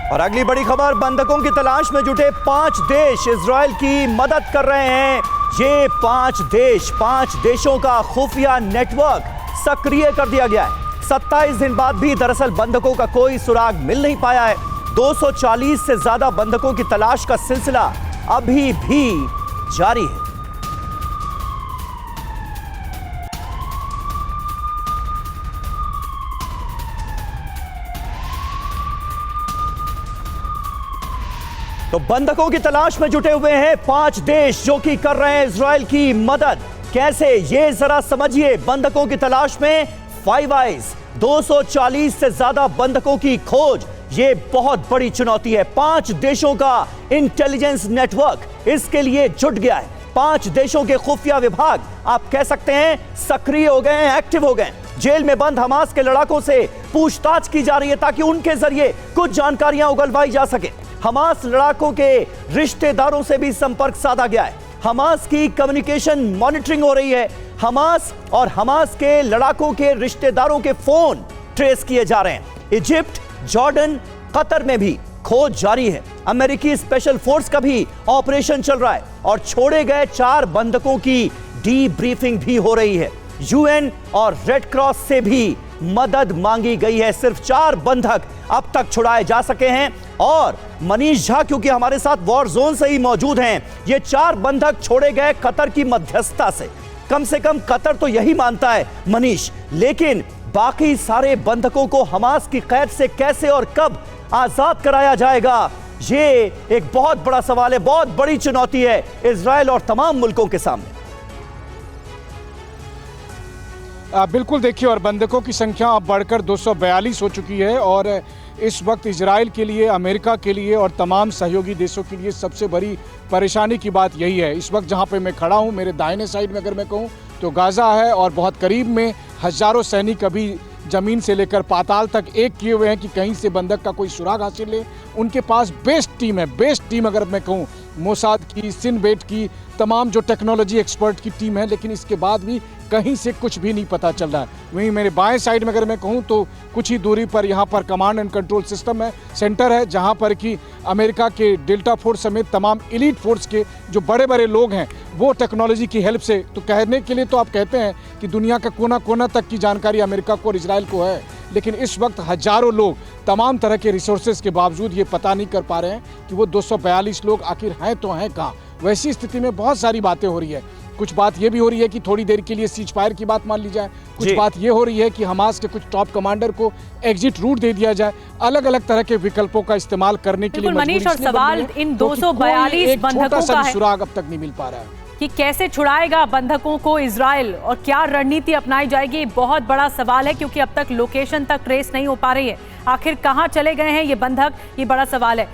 और अगली बड़ी खबर, बंधकों की तलाश में जुटे 5 देश इजराइल की मदद कर रहे हैं। ये 5 देशों का खुफिया नेटवर्क सक्रिय कर दिया गया है। 27 दिन बाद भी दरअसल बंधकों का कोई सुराग मिल नहीं पाया है। 240 से ज्यादा बंधकों की तलाश का सिलसिला अभी भी जारी है। तो बंधकों की तलाश में जुटे हुए हैं 5 देश जो कि कर रहे हैं इजराइल की मदद। कैसे, ये जरा समझिए। बंधकों की तलाश में फाइव आइज, 240 से ज्यादा बंधकों की खोज, ये बहुत बड़ी चुनौती है। 5 देशों का इंटेलिजेंस नेटवर्क इसके लिए जुट गया है। 5 देशों के खुफिया विभाग आप कह सकते हैं सक्रिय हो गए हैं, एक्टिव हो गए हैं। जेल में बंद हमास के लड़ाकों से पूछताछ की जा रही है ताकि उनके जरिए कुछ जानकारियां उगलवाई जा सके। हमास लड़ाकों के रिश्तेदारों से भी संपर्क साधा गया है। हमास की कम्युनिकेशन मॉनिटरिंग हो रही है। हमास और हमास के लड़ाकों के रिश्तेदारों के फोन ट्रेस किए जा रहे हैं। इजिप्ट, जॉर्डन, कतर में भी खोज जारी है। अमेरिकी स्पेशल फोर्स का भी ऑपरेशन चल रहा है और छोड़े गए 4 बंधकों की डीब्रीफिंग भी हो रही है। यूएन और रेड क्रॉस से भी मदद मांगी गई है। सिर्फ 4 बंधक अब तक छुड़ाए जा सके हैं और मनीष झा क्योंकि हमारे साथ वॉर जोन से ही मौजूद हैं, ये 4 बंधक छोड़े गए कतर की मध्यस्थता से। कम कतर तो यही मानता है मनीष, लेकिन बाकी सारे बंधकों को हमास की कैद से कैसे और कब आजाद कराया जाएगा, ये एक बहुत बड़ा सवाल है, बहुत बड़ी चुनौती है इजराइल और तमाम मुल्कों के सामने। बिल्कुल, देखिए, और बंधकों की संख्या अब बढ़कर 242 हो चुकी है और इस वक्त इजराइल के लिए, अमेरिका के लिए और तमाम सहयोगी देशों के लिए सबसे बड़ी परेशानी की बात यही है। इस वक्त जहां पे मैं खड़ा हूं, मेरे दाहिने साइड में अगर मैं कहूं तो गाज़ा है और बहुत करीब में हज़ारों सैनिक अभी ज़मीन से लेकर पाताल तक एक किए हुए हैं कि कहीं से बंधक का कोई सुराग हासिल ले। उनके पास बेस्ट टीम है, बेस्ट टीम अगर मैं कहूँ मोसाद की, सिनबेट की, तमाम जो टेक्नोलॉजी एक्सपर्ट की टीम है, लेकिन इसके बाद भी कहीं से कुछ भी नहीं पता चल रहा है। वहीं मेरे बाएं साइड में अगर मैं कहूं तो कुछ ही दूरी पर यहाँ पर कमांड एंड कंट्रोल सिस्टम है, सेंटर है, जहाँ पर कि अमेरिका के डेल्टा फोर्स समेत तमाम एलीट फोर्स के जो बड़े बड़े लोग हैं वो टेक्नोलॉजी की हेल्प से, तो कहने के लिए तो आप कहते हैं कि दुनिया का कोना कोना तक की जानकारी अमेरिका को और इजराइल को है, लेकिन इस वक्त हजारों लोग तमाम तरह के रिसोर्सेज के बावजूद ये पता नहीं कर पा रहे हैं कि वो 242 लोग आखिर हैं तो हैं कहाँ। वैसी स्थिति में बहुत सारी बातें हो रही है। कुछ बात ये भी हो रही है कि थोड़ी देर के लिए सीज फायर की बात मान ली जाए, कुछ बात ये हो रही है कि हमास के कुछ टॉप कमांडर को एग्जिट रूट दे दिया जाए। अलग अलग तरह के विकल्पों का इस्तेमाल करने के लिए मनीष, और सवाल इन 242 बंधकों का है, सुराग अब तक नहीं मिल पा रहा है कि कैसे छुड़ाएगा बंधकों को इजराइल और क्या रणनीति अपनाई जाएगी। बहुत बड़ा सवाल है क्योंकि अब तक लोकेशन तक ट्रेस नहीं हो पा रही है। आखिर कहां चले गए हैं ये बंधक, ये बड़ा सवाल है।